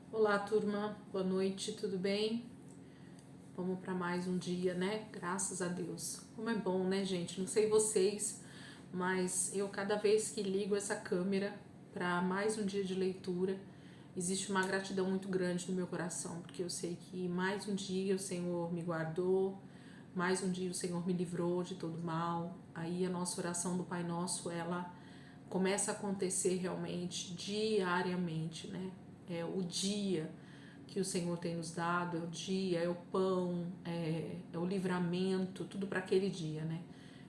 Olá, turma. Boa noite, tudo bem? Vamos para mais um dia, né? Graças a Deus. Como é bom, né, gente? Não sei vocês, mas eu cada vez que ligo essa câmera para mais um dia de leitura, existe uma gratidão muito grande no meu coração, porque eu sei que mais um dia o Senhor me guardou, mais um dia o Senhor me livrou de todo mal. Aí a nossa oração do Pai Nosso, ela começa a acontecer realmente diariamente, né? É o dia que o Senhor tem nos dado, é o dia, é o pão, é o livramento, tudo para aquele dia, né?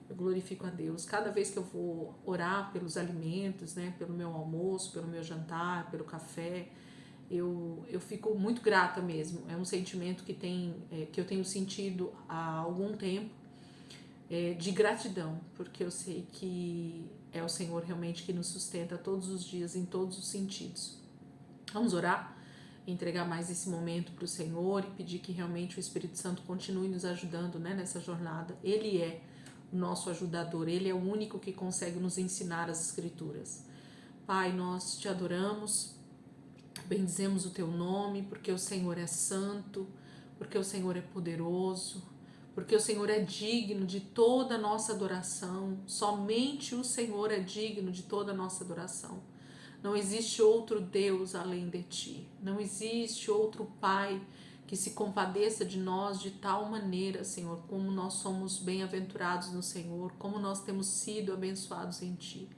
Eu glorifico a Deus. Cada vez que eu vou orar pelos alimentos, né? Pelo meu almoço, pelo meu jantar, pelo café, eu fico muito grata mesmo. É um sentimento que eu tenho sentido há algum tempo, de gratidão, porque eu sei que é o Senhor realmente que nos sustenta todos os dias, em todos os sentidos. Vamos orar? Entregar mais esse momento para o Senhor e pedir que realmente o Espírito Santo continue nos ajudando, né, nessa jornada. Ele é o nosso ajudador, Ele é o único que consegue nos ensinar as Escrituras. Pai, nós te adoramos, bendizemos o teu nome, porque o Senhor é santo, porque o Senhor é poderoso, porque o Senhor é digno de toda a nossa adoração. Somente o Senhor é digno de toda a nossa adoração. Não existe outro Deus além de ti. Não existe outro Pai que se compadeça de nós de tal maneira, Senhor, como nós somos bem-aventurados no Senhor, como nós temos sido abençoados em ti,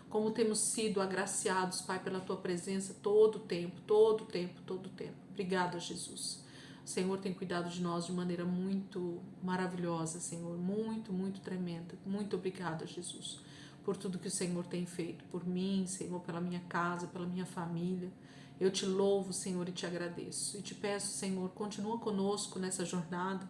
como temos sido agraciados, Pai, pela tua presença todo o tempo, todo o tempo, todo o tempo. Obrigada, Jesus. O Senhor tem cuidado de nós de maneira muito maravilhosa, Senhor, muito, muito tremenda. Muito obrigada, Jesus, por tudo que o Senhor tem feito por mim, Senhor, pela minha casa, pela minha família. Eu te louvo, Senhor, e te agradeço. E te peço, Senhor, continua conosco nessa jornada.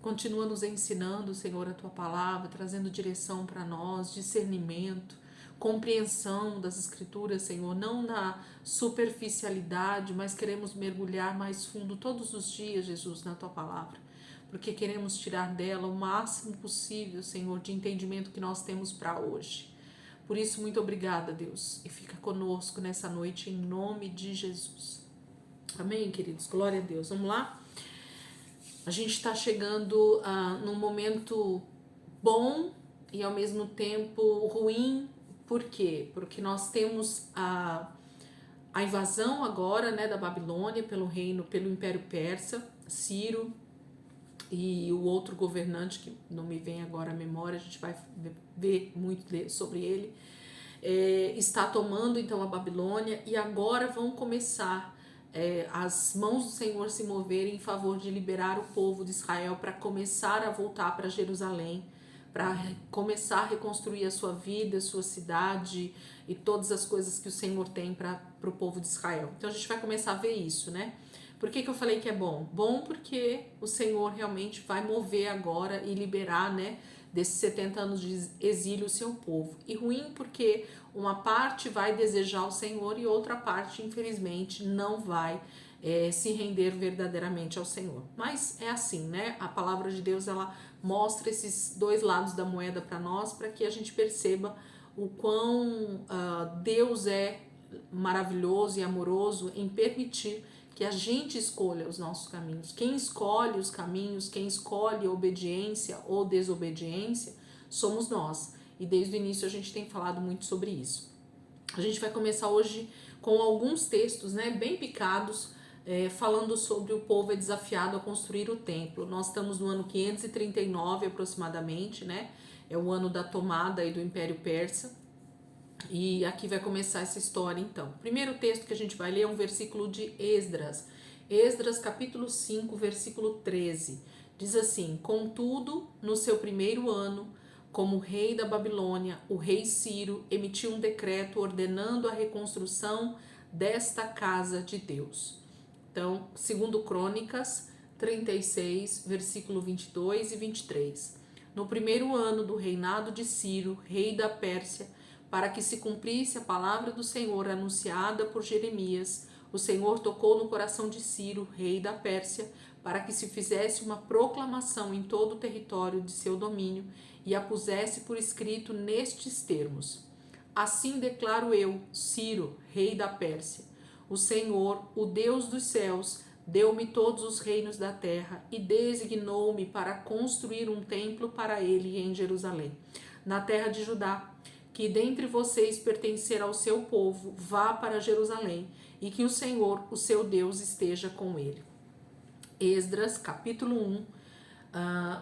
Continua nos ensinando, Senhor, a tua palavra, trazendo direção para nós, discernimento, compreensão das Escrituras, Senhor, não na superficialidade, mas queremos mergulhar mais fundo todos os dias, Jesus, na tua palavra, porque queremos tirar dela o máximo possível, Senhor, de entendimento que nós temos para hoje. Por isso, muito obrigada, Deus, e fica conosco nessa noite, em nome de Jesus. Amém, queridos? Glória a Deus. Vamos lá? A gente está chegando num momento bom e ao mesmo tempo ruim. Por quê? Porque nós temos a invasão agora, né, da Babilônia pelo Império Persa, Ciro e o outro governante, que não me vem agora à memória, a gente vai ver muito sobre ele, está tomando então a Babilônia, e agora vão começar as mãos do Senhor se moverem em favor de liberar o povo de Israel para começar a voltar para Jerusalém, para começar a reconstruir a sua vida, a sua cidade e todas as coisas que o Senhor tem para o povo de Israel. Então a gente vai começar a ver isso, né? Por que eu falei que é bom? Bom porque o Senhor realmente vai mover agora e liberar, né, desses 70 anos de exílio o seu povo. E ruim porque uma parte vai desejar o Senhor e outra parte, infelizmente, não vai se render verdadeiramente ao Senhor. Mas é assim, né? A palavra de Deus, ela mostra esses dois lados da moeda para nós, para que a gente perceba o quão Deus é maravilhoso e amoroso em permitir que a gente escolha os nossos caminhos. Quem escolhe os caminhos, quem escolhe obediência ou desobediência, somos nós. E desde o início a gente tem falado muito sobre isso. A gente vai começar hoje com alguns textos, né, bem picados, falando sobre o povo é desafiado a construir o templo. Nós estamos no ano 539 aproximadamente, né? É o ano da tomada aí do Império Persa. E aqui vai começar essa história então. O primeiro texto que a gente vai ler é um versículo de Esdras. Esdras capítulo 5, versículo 13. Diz assim: Contudo, no seu primeiro ano, como rei da Babilônia, o rei Ciro emitiu um decreto ordenando a reconstrução desta casa de Deus. Então, segundo Crônicas 36, versículo 22 e 23. No primeiro ano do reinado de Ciro, rei da Pérsia, para que se cumprisse a palavra do Senhor anunciada por Jeremias, o Senhor tocou no coração de Ciro, rei da Pérsia, para que se fizesse uma proclamação em todo o território de seu domínio e a pusesse por escrito nestes termos: Assim declaro eu, Ciro, rei da Pérsia: O Senhor, o Deus dos céus, deu-me todos os reinos da terra e designou-me para construir um templo para ele em Jerusalém, na terra de Judá. Que dentre vocês pertencer ao seu povo, vá para Jerusalém, e que o Senhor, o seu Deus, esteja com ele. Esdras, capítulo 1,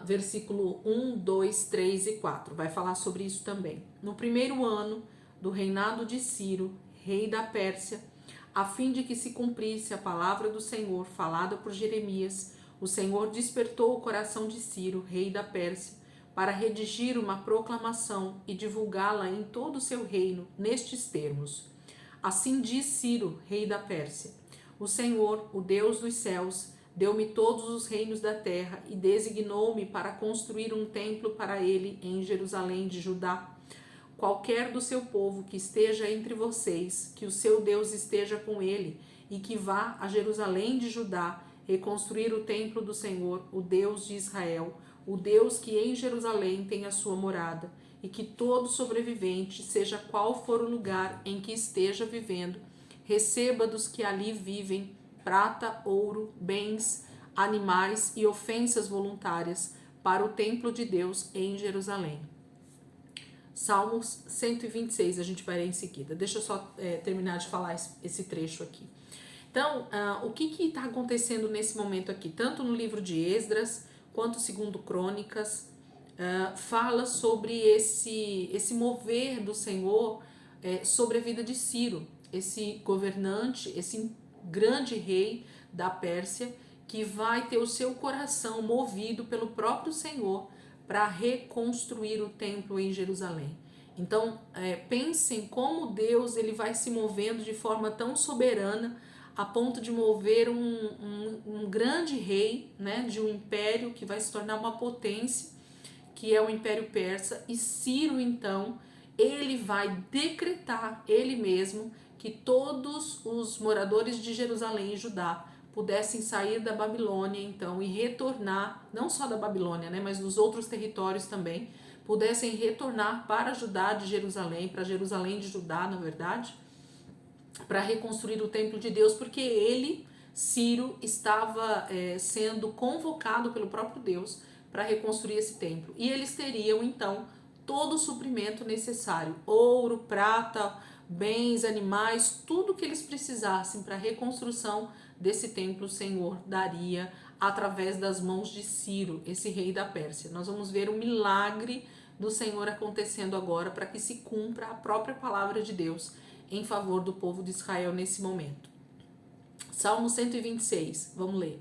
versículo 1, 2, 3 e 4. Vai falar sobre isso também. No primeiro ano do reinado de Ciro, rei da Pérsia, a fim de que se cumprisse a palavra do Senhor falada por Jeremias, o Senhor despertou o coração de Ciro, rei da Pérsia, para redigir uma proclamação e divulgá-la em todo o seu reino, nestes termos. Assim diz Ciro, rei da Pérsia: o Senhor, o Deus dos céus, deu-me todos os reinos da terra e designou-me para construir um templo para ele em Jerusalém de Judá. Qualquer do seu povo que esteja entre vocês, que o seu Deus esteja com ele e que vá a Jerusalém de Judá reconstruir o templo do Senhor, o Deus de Israel, o Deus que em Jerusalém tem a sua morada, e que todo sobrevivente, seja qual for o lugar em que esteja vivendo, receba dos que ali vivem prata, ouro, bens, animais e ofensas voluntárias para o templo de Deus em Jerusalém. Salmos 126, a gente vai ler em seguida. Deixa eu só terminar de falar esse trecho aqui. Então, o que está acontecendo nesse momento aqui? Tanto no livro de Esdras, quanto segundo Crônicas, fala sobre esse mover do Senhor sobre a vida de Ciro, esse governante, esse grande rei da Pérsia, que vai ter o seu coração movido pelo próprio Senhor para reconstruir o templo em Jerusalém. Então, pensem como Deus ele vai se movendo de forma tão soberana a ponto de mover um grande rei, né, de um império que vai se tornar uma potência, que é o Império Persa. E Ciro, então, ele vai decretar, ele mesmo, que todos os moradores de Jerusalém e Judá pudessem sair da Babilônia, então, e retornar, não só da Babilônia, né, mas dos outros territórios também, pudessem retornar para Judá de Jerusalém, para Jerusalém de Judá, na verdade, para reconstruir o templo de Deus, porque ele, Ciro, estava sendo convocado pelo próprio Deus para reconstruir esse templo. E eles teriam, então, todo o suprimento necessário, ouro, prata, bens, animais, tudo que eles precisassem para a reconstrução desse templo, o Senhor daria através das mãos de Ciro, esse rei da Pérsia. Nós vamos ver o milagre do Senhor acontecendo agora para que se cumpra a própria palavra de Deus em favor do povo de Israel nesse momento. Salmo 126, vamos ler.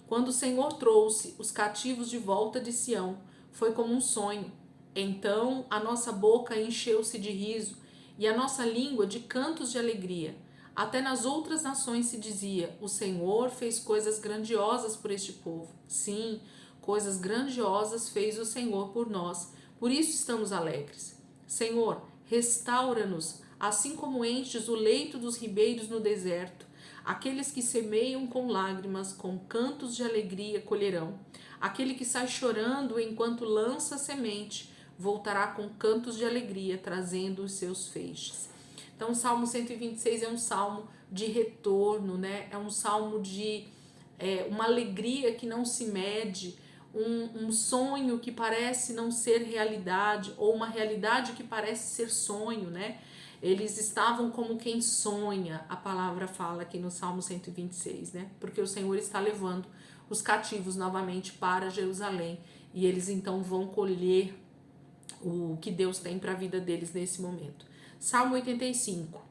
Quando o Senhor trouxe os cativos de volta de Sião, foi como um sonho. Então a nossa boca encheu-se de riso e a nossa língua de cantos de alegria. Até nas outras nações se dizia: o Senhor fez coisas grandiosas por este povo. Sim, coisas grandiosas fez o Senhor por nós. Por isso estamos alegres. Senhor, restaura-nos, assim como enches o leito dos ribeiros no deserto. Aqueles que semeiam com lágrimas, com cantos de alegria colherão. Aquele que sai chorando enquanto lança a semente, voltará com cantos de alegria, trazendo os seus feixes. Então, o Salmo 126 é um salmo de retorno, né? É um salmo de uma alegria que não se mede, um sonho que parece não ser realidade, ou uma realidade que parece ser sonho, né? Eles estavam como quem sonha, a palavra fala aqui no Salmo 126, né? Porque o Senhor está levando os cativos novamente para Jerusalém e eles então vão colher o que Deus tem para a vida deles nesse momento. Salmo 85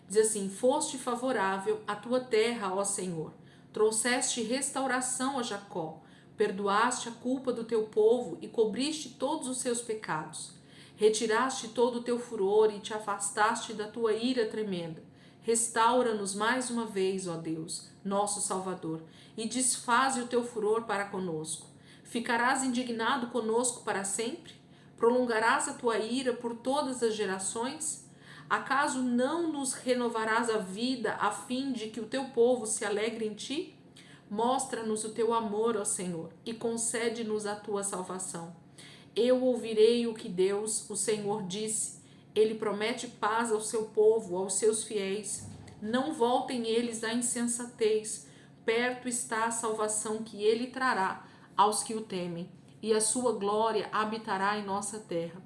diz assim: foste favorável à tua terra, ó Senhor, trouxeste restauração a Jacó, perdoaste a culpa do teu povo e cobriste todos os seus pecados. Retiraste todo o teu furor e te afastaste da tua ira tremenda. Restaura-nos mais uma vez, ó Deus, nosso Salvador, e desfaze o teu furor para conosco. Ficarás indignado conosco para sempre? Prolongarás a tua ira por todas as gerações? Acaso não nos renovarás a vida a fim de que o teu povo se alegre em ti? Mostra-nos o teu amor, ó Senhor, e concede-nos a tua salvação. Eu ouvirei o que Deus, o Senhor, disse. Ele promete paz ao seu povo, aos seus fiéis. Não voltem eles à insensatez. Perto está a salvação que ele trará aos que o temem, e a sua glória habitará em nossa terra.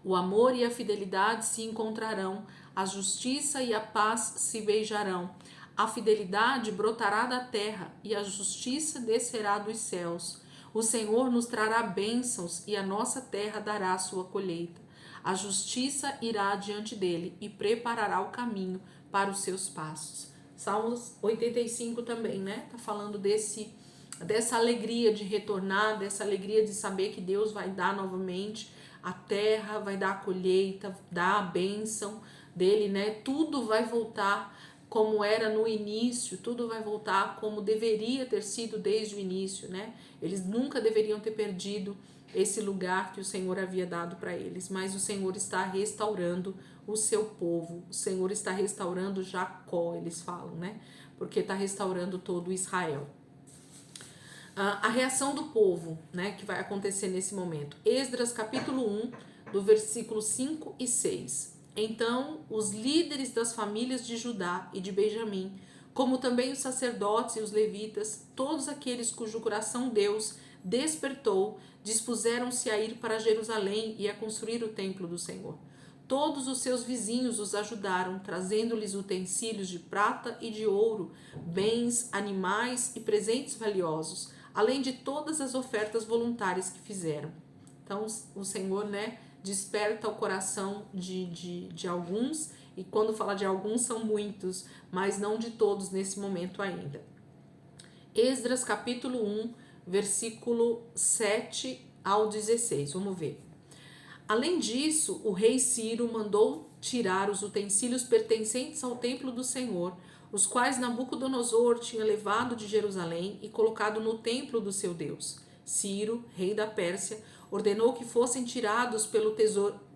O amor e a fidelidade se encontrarão, a justiça e a paz se beijarão. A fidelidade brotará da terra e a justiça descerá dos céus. O Senhor nos trará bênçãos e a nossa terra dará sua colheita. A justiça irá diante dele e preparará o caminho para os seus passos. Salmos 85 também, né? Tá falando dessa alegria de retornar, dessa alegria de saber que Deus vai dar novamente a terra, vai dar a colheita, dar a bênção dele, né? Tudo vai voltar como era no início, tudo vai voltar como deveria ter sido desde o início, né? Eles nunca deveriam ter perdido esse lugar que o Senhor havia dado para eles, mas o Senhor está restaurando o seu povo, o Senhor está restaurando Jacó, eles falam, né? Porque está restaurando todo Israel. A reação do povo, né, que vai acontecer nesse momento. Esdras capítulo 1, do versículo 5 e 6. Então, os líderes das famílias de Judá e de Benjamim, como também os sacerdotes e os levitas, todos aqueles cujo coração Deus despertou, dispuseram-se a ir para Jerusalém e a construir o templo do Senhor. Todos os seus vizinhos os ajudaram, trazendo-lhes utensílios de prata e de ouro, bens, animais e presentes valiosos, além de todas as ofertas voluntárias que fizeram. Então, o Senhor, né, desperta o coração de alguns, e quando fala de alguns, são muitos, mas não de todos nesse momento ainda. Esdras capítulo 1, versículo 7 ao 16, vamos ver. Além disso, o rei Ciro mandou tirar os utensílios pertencentes ao templo do Senhor, os quais Nabucodonosor tinha levado de Jerusalém e colocado no templo do seu Deus. Ciro, rei da Pérsia, ordenou que fossem tirados pelo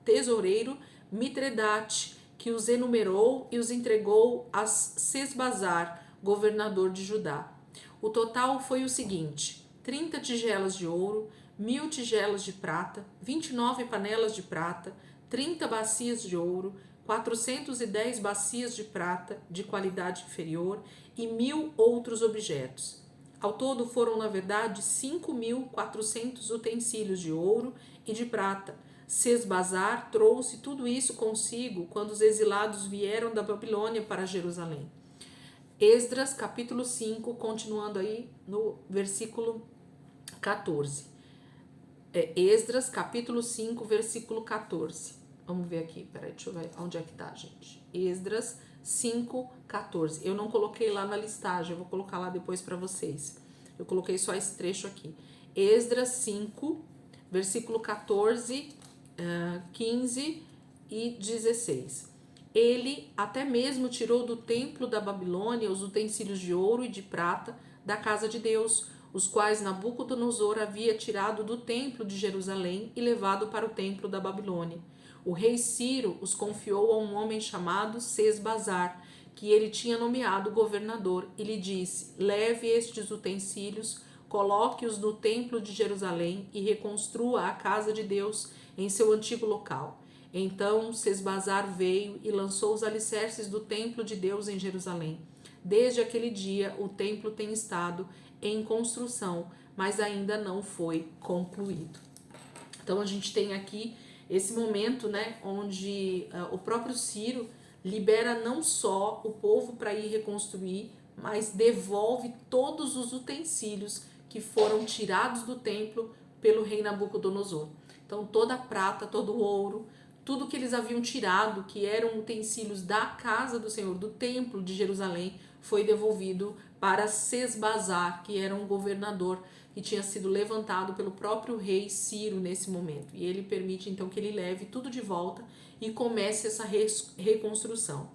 tesoureiro Mitredate, que os enumerou e os entregou a Sesbazar, governador de Judá. O total foi o seguinte: 30 tigelas de ouro, 1000 tigelas de prata, 29 panelas de prata, 30 bacias de ouro, 410 bacias de prata de qualidade inferior e 1000 outros objetos. Ao todo foram, na verdade, 5.400 utensílios de ouro e de prata. Sesbazar trouxe tudo isso consigo quando os exilados vieram da Babilônia para Jerusalém. Esdras, capítulo 5, continuando aí no versículo 14. Esdras, capítulo 5, versículo 14. Vamos ver aqui, peraí, deixa eu ver onde é que tá, gente. Esdras 5, 14. Eu não coloquei lá na listagem, eu vou colocar lá depois para vocês. Eu coloquei só esse trecho aqui. Esdras 5, versículo 14, 15 e 16. Ele até mesmo tirou do templo da Babilônia os utensílios de ouro e de prata da casa de Deus, os quais Nabucodonosor havia tirado do templo de Jerusalém e levado para o templo da Babilônia. O rei Ciro os confiou a um homem chamado Sesbazar, que ele tinha nomeado governador, e lhe disse: leve estes utensílios, coloque-os no templo de Jerusalém e reconstrua a casa de Deus em seu antigo local. Então Sesbazar veio e lançou os alicerces do templo de Deus em Jerusalém. Desde aquele dia, o templo tem estado em construção, mas ainda não foi concluído. Então a gente tem aqui esse momento, né, onde o próprio Ciro libera não só o povo para ir reconstruir, mas devolve todos os utensílios que foram tirados do templo pelo rei Nabucodonosor. Então toda a prata, todo o ouro, tudo que eles haviam tirado, que eram utensílios da casa do Senhor, do templo de Jerusalém, foi devolvido para Sesbazar, que era um governador que tinha sido levantado pelo próprio rei Ciro nesse momento. E ele permite então que ele leve tudo de volta e comece essa reconstrução.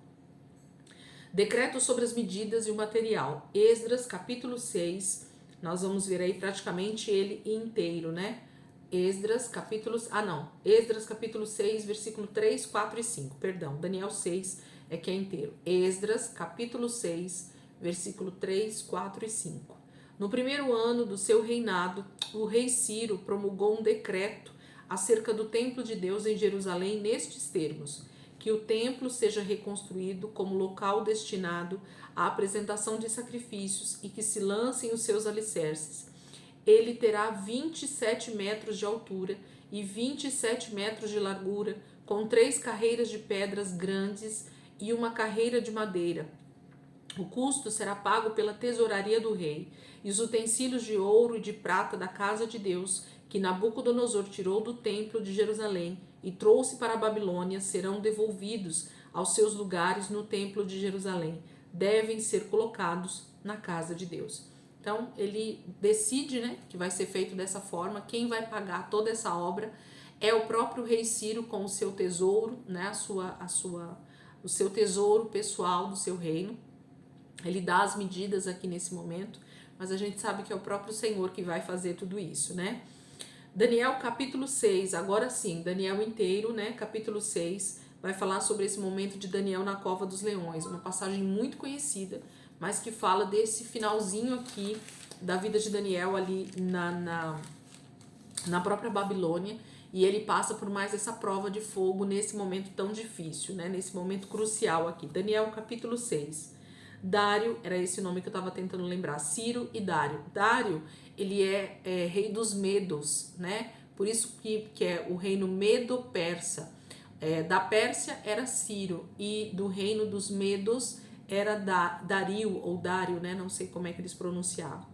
Decreto sobre as medidas e o material. Esdras capítulo 6, nós vamos ver aí praticamente ele inteiro, né? Esdras capítulo 6, versículo 3, 4 e 5. Perdão, Daniel 6 é que é inteiro. Esdras capítulo 6, versículo 3, 4 e 5. No primeiro ano do seu reinado, o rei Ciro promulgou um decreto acerca do templo de Deus em Jerusalém nestes termos: que o templo seja reconstruído como local destinado à apresentação de sacrifícios e que se lancem os seus alicerces. Ele terá 27 metros de altura e 27 metros de largura, com 3 carreiras de pedras grandes e uma carreira de madeira. O custo será pago pela tesouraria do rei, e os utensílios de ouro e de prata da casa de Deus, que Nabucodonosor tirou do templo de Jerusalém e trouxe para a Babilônia, serão devolvidos aos seus lugares no templo de Jerusalém. Devem ser colocados na casa de Deus. Então, ele decide, né, que vai ser feito dessa forma. Quem vai pagar toda essa obra é o próprio rei Ciro com o seu tesouro, né, o seu tesouro pessoal do seu reino. Ele dá as medidas aqui nesse momento, mas a gente sabe que é o próprio Senhor que vai fazer tudo isso, né? Daniel capítulo 6, agora sim, Daniel inteiro, né? Capítulo 6, vai falar sobre esse momento de Daniel na cova dos leões, uma passagem muito conhecida, mas que fala desse finalzinho aqui da vida de Daniel ali na própria Babilônia, e ele passa por mais essa prova de fogo nesse momento tão difícil, né? Nesse momento crucial aqui. Daniel capítulo 6. Dário, era esse o nome que eu estava tentando lembrar, Ciro e Dário. Dário, ele é rei dos Medos, né? Por isso que é o reino Medo-Persa. Da Pérsia era Ciro e do reino dos Medos era Dario, ou Dário, né? Não sei como é que eles pronunciavam.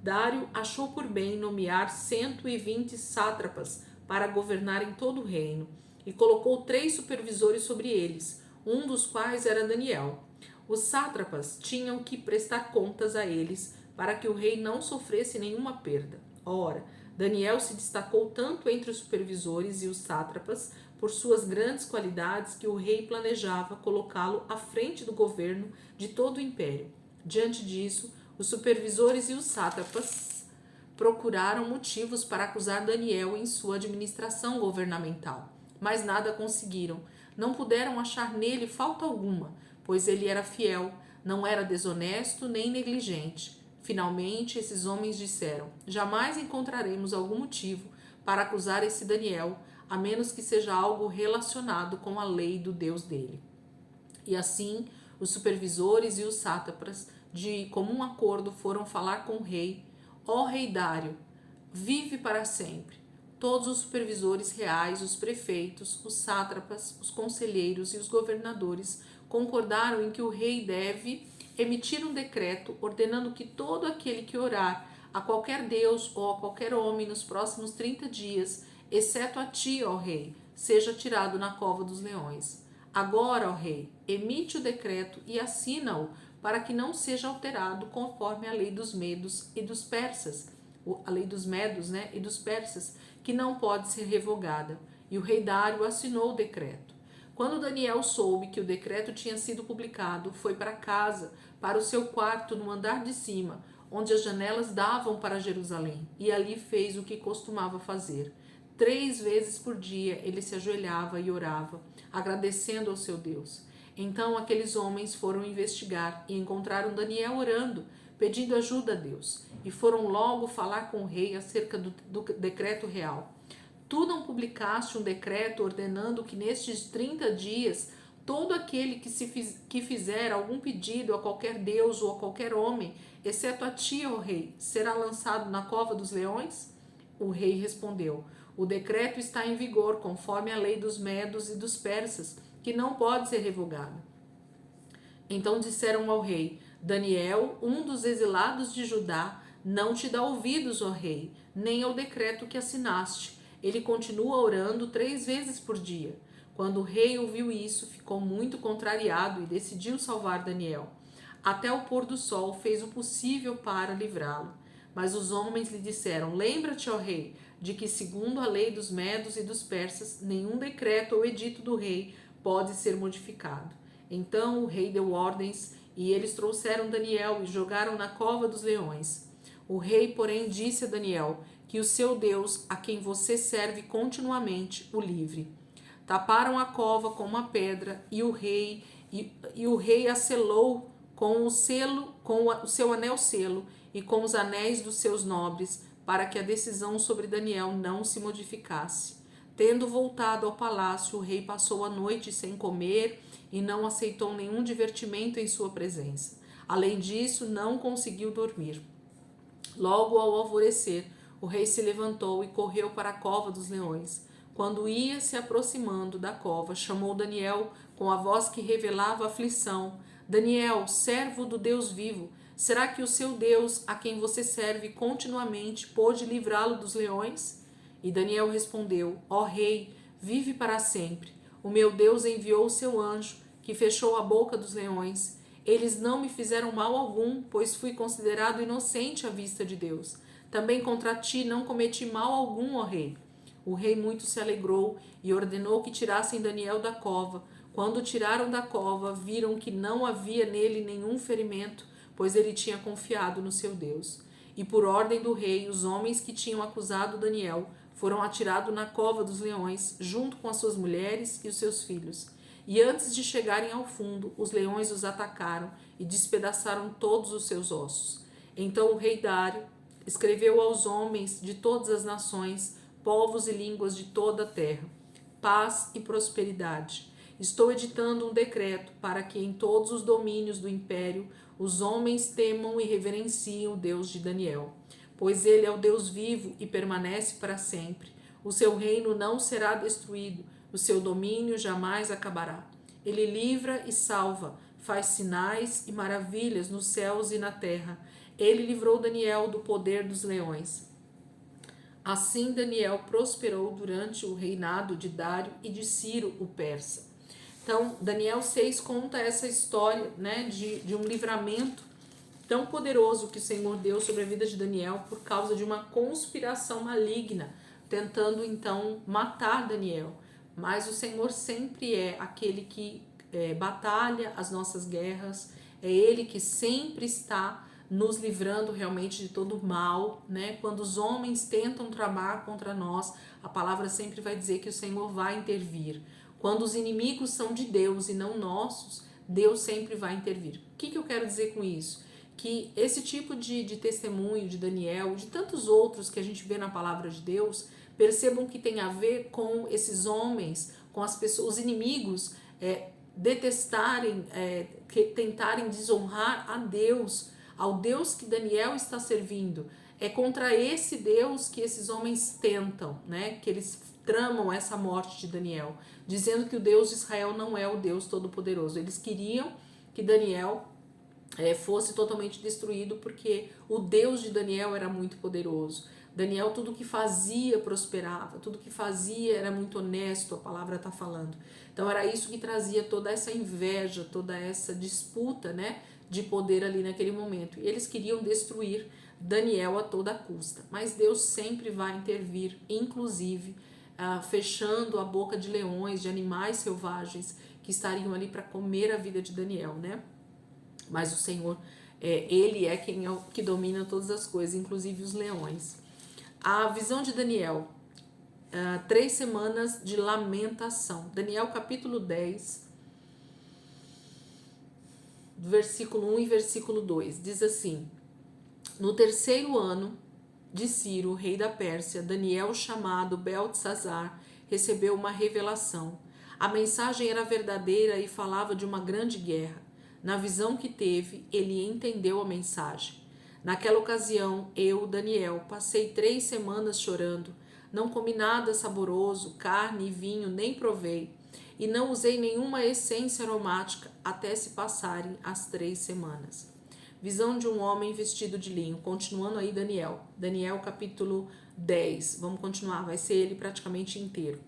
Dário achou por bem nomear 120 sátrapas para governar em todo o reino e colocou 3 supervisores sobre eles, um dos quais era Daniel. Os sátrapas tinham que prestar contas a eles para que o rei não sofresse nenhuma perda. Ora, Daniel se destacou tanto entre os supervisores e os sátrapas por suas grandes qualidades que o rei planejava colocá-lo à frente do governo de todo o império. Diante disso, os supervisores e os sátrapas procuraram motivos para acusar Daniel em sua administração governamental, mas nada conseguiram. Não puderam achar nele falta alguma, pois ele era fiel, não era desonesto nem negligente. Finalmente, esses homens disseram: jamais encontraremos algum motivo para acusar esse Daniel, a menos que seja algo relacionado com a lei do Deus dele. E assim, os supervisores e os sátrapas, de comum acordo, foram falar com o rei: ó rei Dário, vive para sempre. Todos os supervisores reais, os prefeitos, os sátrapas, os conselheiros e os governadores concordaram em que o rei deve emitir um decreto ordenando que todo aquele que orar a qualquer deus ou a qualquer homem nos próximos 30 dias, exceto a ti, ó rei, seja tirado na cova dos leões. Agora, ó rei, emite o decreto e assina-o para que não seja alterado conforme a lei dos medos e dos persas, a lei dos medos, né, e dos persas, que não pode ser revogada. E o rei Dário assinou o decreto. Quando Daniel soube que o decreto tinha sido publicado, foi para casa, para o seu quarto no andar de cima, onde as janelas davam para Jerusalém, e ali fez o que costumava fazer. 3 vezes por dia ele se ajoelhava e orava, agradecendo ao seu Deus. Então aqueles homens foram investigar e encontraram Daniel orando, pedindo ajuda a Deus, e foram logo falar com o rei acerca do decreto real. Tu não publicaste um decreto ordenando que nestes 30 dias todo aquele que fizer algum pedido a qualquer deus ou a qualquer homem, exceto a ti, ó rei, será lançado na cova dos leões? O rei respondeu: o decreto está em vigor conforme a lei dos medos e dos persas, que não pode ser revogada. Então disseram ao rei: Daniel, um dos exilados de Judá, não te dá ouvidos, ó rei, nem ao decreto que assinaste. Ele continua orando 3 vezes por dia. Quando o rei ouviu isso, ficou muito contrariado e decidiu salvar Daniel. Até o pôr do sol fez o possível para livrá-lo. Mas os homens lhe disseram: lembra-te, ó rei, de que segundo a lei dos medos e dos persas, nenhum decreto ou edito do rei pode ser modificado. Então o rei deu ordens e eles trouxeram Daniel e jogaram na cova dos leões. O rei, porém, disse a Daniel: que o seu Deus, a quem você serve continuamente, o livre. Taparam a cova com uma pedra e o rei a selou com o seu anel selo e com os anéis dos seus nobres, para que a decisão sobre Daniel não se modificasse. Tendo voltado ao palácio, o rei passou a noite sem comer e não aceitou nenhum divertimento em sua presença. Além disso, não conseguiu dormir. Logo ao alvorecer, o rei se levantou e correu para a cova dos leões. Quando ia se aproximando da cova, chamou Daniel com a voz que revelava aflição. Daniel, servo do Deus vivo, será que o seu Deus, a quem você serve continuamente, pôde livrá-lo dos leões? E Daniel respondeu: Ó rei, vive para sempre. O meu Deus enviou o seu anjo, que fechou a boca dos leões. Eles não me fizeram mal algum, pois fui considerado inocente à vista de Deus. Também contra ti não cometi mal algum, ó rei. O rei muito se alegrou e ordenou que tirassem Daniel da cova. Quando o tiraram da cova, viram que não havia nele nenhum ferimento, pois ele tinha confiado no seu Deus. E por ordem do rei, os homens que tinham acusado Daniel foram atirados na cova dos leões, junto com as suas mulheres e os seus filhos. E antes de chegarem ao fundo, os leões os atacaram e despedaçaram todos os seus ossos. Então o rei Dário escreveu aos homens de todas as nações, povos e línguas de toda a terra: paz e prosperidade. Estou editando um decreto para que em todos os domínios do império os homens temam e reverenciem o Deus de Daniel, pois ele é o Deus vivo e permanece para sempre. O seu reino não será destruído, o seu domínio jamais acabará. Ele livra e salva, faz sinais e maravilhas nos céus e na terra. Ele livrou Daniel do poder dos leões. Assim Daniel prosperou durante o reinado de Dário e de Ciro, o persa. Então, Daniel 6 conta essa história, né, de um livramento tão poderoso que o Senhor deu sobre a vida de Daniel por causa de uma conspiração maligna, tentando então matar Daniel. Mas o Senhor sempre é aquele que batalha as nossas guerras, é Ele que sempre está nos livrando realmente de todo o mal, né? Quando os homens tentam tramar contra nós, a palavra sempre vai dizer que o Senhor vai intervir. Quando os inimigos são de Deus e não nossos, Deus sempre vai intervir. O que eu quero dizer com isso? Que esse tipo de testemunho de Daniel, de tantos outros que a gente vê na palavra de Deus, percebam que tem a ver com esses homens, com as pessoas, os inimigos detestarem, tentarem desonrar a Deus, ao Deus que Daniel está servindo. É contra esse Deus que esses homens tentam, né? Que eles tramam essa morte de Daniel, dizendo que o Deus de Israel não é o Deus Todo-Poderoso. Eles queriam que Daniel fosse totalmente destruído porque o Deus de Daniel era muito poderoso. Daniel, tudo que fazia prosperava, tudo que fazia era muito honesto, a palavra está falando. Então era isso que trazia toda essa inveja, toda essa disputa, né, de poder ali naquele momento. E eles queriam destruir Daniel a toda custa, mas Deus sempre vai intervir, inclusive fechando a boca de leões, de animais selvagens que estariam ali para comer a vida de Daniel, né? Mas o Senhor, Ele é quem que domina todas as coisas, inclusive os leões. A visão de Daniel, 3 semanas de lamentação. Daniel capítulo 10, versículo 1 e versículo 2, diz assim: No terceiro ano de Ciro, rei da Pérsia, Daniel, chamado Beltesazar, recebeu uma revelação. A mensagem era verdadeira e falava de uma grande guerra. Na visão que teve, ele entendeu a mensagem. Naquela ocasião, eu, Daniel, passei 3 semanas chorando. Não comi nada saboroso, carne e vinho nem provei, e não usei nenhuma essência aromática até se passarem as 3 semanas. Visão de um homem vestido de linho. Continuando aí Daniel capítulo 10. Vamos continuar, vai ser ele praticamente inteiro.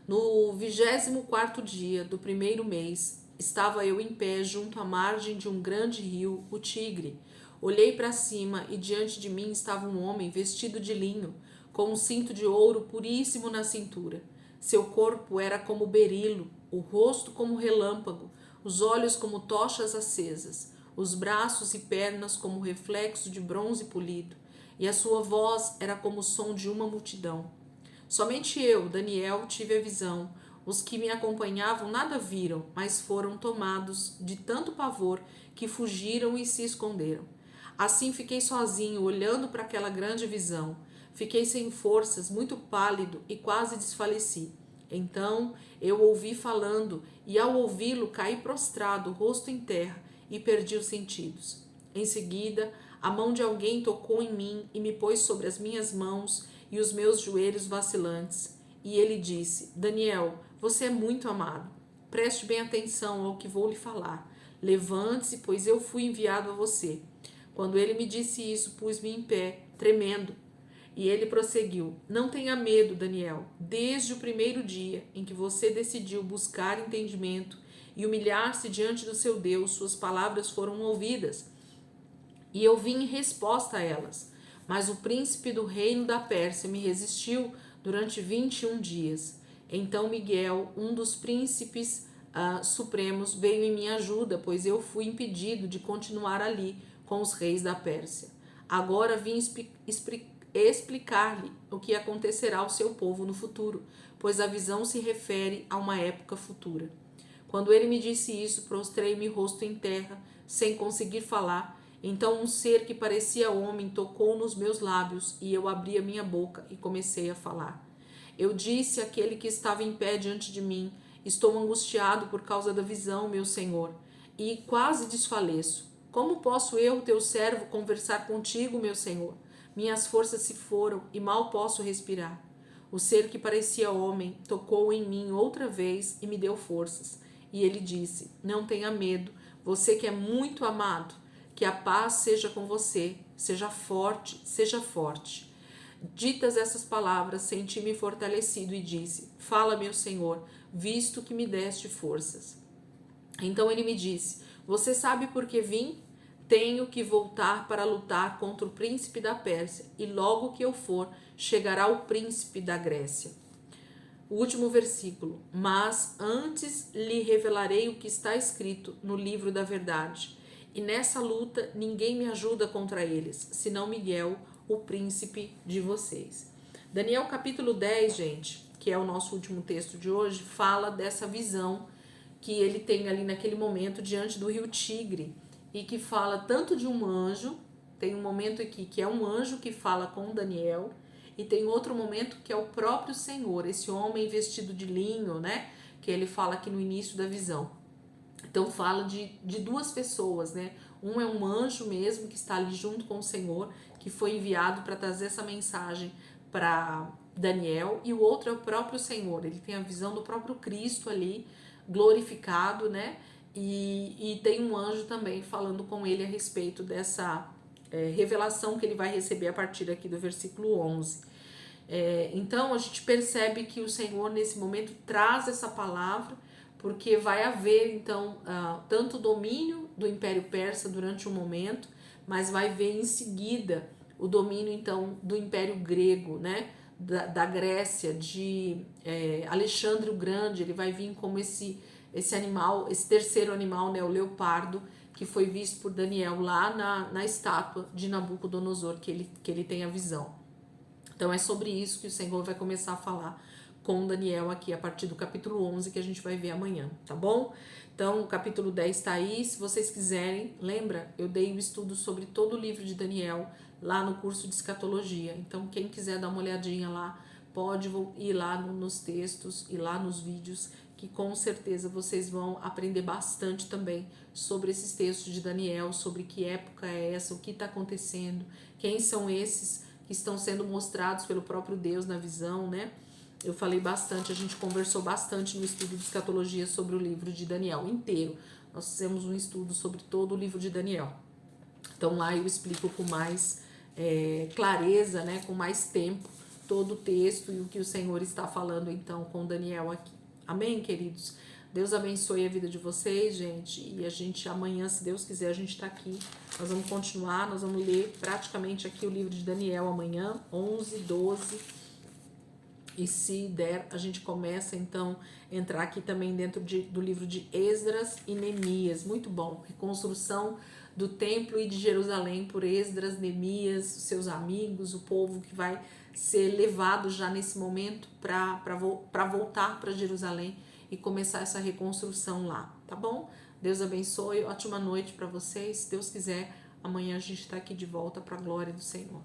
No 24º dia do primeiro mês, estava eu em pé junto à margem de um grande rio, o Tigre. Olhei para cima e diante de mim estava um homem vestido de linho, com um cinto de ouro puríssimo na cintura. Seu corpo era como berilo, o rosto como relâmpago, os olhos como tochas acesas, os braços e pernas como reflexo de bronze polido, e a sua voz era como o som de uma multidão. Somente eu, Daniel, tive a visão. Os que me acompanhavam nada viram, mas foram tomados de tanto pavor que fugiram e se esconderam. Assim fiquei sozinho, olhando para aquela grande visão. Fiquei sem forças, muito pálido e quase desfaleci. Então eu ouvi falando, e ao ouvi-lo caí prostrado, rosto em terra, e perdi os sentidos. Em seguida, a mão de alguém tocou em mim e me pôs sobre as minhas mãos e os meus joelhos vacilantes. E ele disse: Daniel, você é muito amado. Preste bem atenção ao que vou lhe falar. Levante-se, pois eu fui enviado a você. Quando ele me disse isso, pus-me em pé, tremendo. E ele prosseguiu: Não tenha medo, Daniel. Desde o primeiro dia em que você decidiu buscar entendimento e humilhar-se diante do seu Deus, suas palavras foram ouvidas. E eu vim em resposta a elas. Mas o príncipe do reino da Pérsia me resistiu durante 21 dias. Então Miguel, um dos príncipes supremos, veio em minha ajuda, pois eu fui impedido de continuar ali com os reis da Pérsia. Agora vim explicar-lhe o que acontecerá ao seu povo no futuro, pois a visão se refere a uma época futura. Quando ele me disse isso, prostrei-me rosto em terra, sem conseguir falar. Então um ser que parecia homem tocou nos meus lábios e eu abri a minha boca e comecei a falar. Eu disse àquele que estava em pé diante de mim: Estou angustiado por causa da visão, meu senhor, e quase desfaleço. Como posso eu, teu servo, conversar contigo, meu senhor? Minhas forças se foram e mal posso respirar. O ser que parecia homem tocou em mim outra vez e me deu forças. E ele disse: Não tenha medo, você que é muito amado, que a paz seja com você, seja forte, seja forte. Ditas essas palavras, senti-me fortalecido e disse: Fala, meu Senhor, visto que me deste forças. Então ele me disse: Você sabe por que vim? Tenho que voltar para lutar contra o príncipe da Pérsia, e logo que eu for, chegará o príncipe da Grécia. O último versículo: Mas antes lhe revelarei o que está escrito no livro da verdade. E nessa luta ninguém me ajuda contra eles, senão Miguel, o príncipe de vocês. Daniel capítulo 10, gente, que é o nosso último texto de hoje, fala dessa visão que ele tem ali naquele momento diante do rio Tigre, e que fala tanto de um anjo, tem um momento aqui que é um anjo que fala com Daniel, e tem outro momento que é o próprio Senhor, esse homem vestido de linho, né, que ele fala aqui no início da visão. Então fala de duas pessoas, né? Um é um anjo mesmo que está ali junto com o Senhor, que foi enviado para trazer essa mensagem para Daniel, e o outro é o próprio Senhor. Ele tem a visão do próprio Cristo ali, glorificado, né? E tem um anjo também falando com ele a respeito dessa revelação que ele vai receber a partir aqui do versículo 11. Então a gente percebe que o Senhor nesse momento traz essa palavra, porque vai haver então tanto domínio do Império Persa durante um momento, mas vai haver em seguida o domínio então do Império Grego, né, da Grécia, de Alexandre o Grande. Ele vai vir como esse animal, esse terceiro animal, né, o leopardo, que foi visto por Daniel lá na estátua de Nabucodonosor, que ele tem a visão. Então é sobre isso que o Senhor vai começar a falar com Daniel aqui a partir do capítulo 11, que a gente vai ver amanhã, tá bom? Então o capítulo 10 está aí, se vocês quiserem, lembra, eu dei um estudo sobre todo o livro de Daniel lá no curso de escatologia, então quem quiser dar uma olhadinha lá, pode ir lá nos textos e lá nos vídeos, que com certeza vocês vão aprender bastante também sobre esses textos de Daniel, sobre que época é essa, o que está acontecendo, quem são esses que estão sendo mostrados pelo próprio Deus na visão, né? Eu falei bastante, a gente conversou bastante no estudo de escatologia sobre o livro de Daniel inteiro. Nós fizemos um estudo sobre todo o livro de Daniel. Então lá eu explico com mais clareza, né, com mais tempo, todo o texto e o que o Senhor está falando então com Daniel aqui. Amém, queridos? Deus abençoe a vida de vocês, gente. E a gente amanhã, se Deus quiser, a gente está aqui. Nós vamos continuar, nós vamos ler praticamente aqui o livro de Daniel amanhã, 11, 12. E se der, a gente começa então a entrar aqui também dentro do livro de Esdras e Neemias. Muito bom. Reconstrução do templo e de Jerusalém por Esdras, Neemias, seus amigos, o povo que vai ser levado já nesse momento para voltar para Jerusalém e começar essa reconstrução lá, tá bom? Deus abençoe, ótima noite para vocês. Se Deus quiser, amanhã a gente está aqui de volta para a glória do Senhor.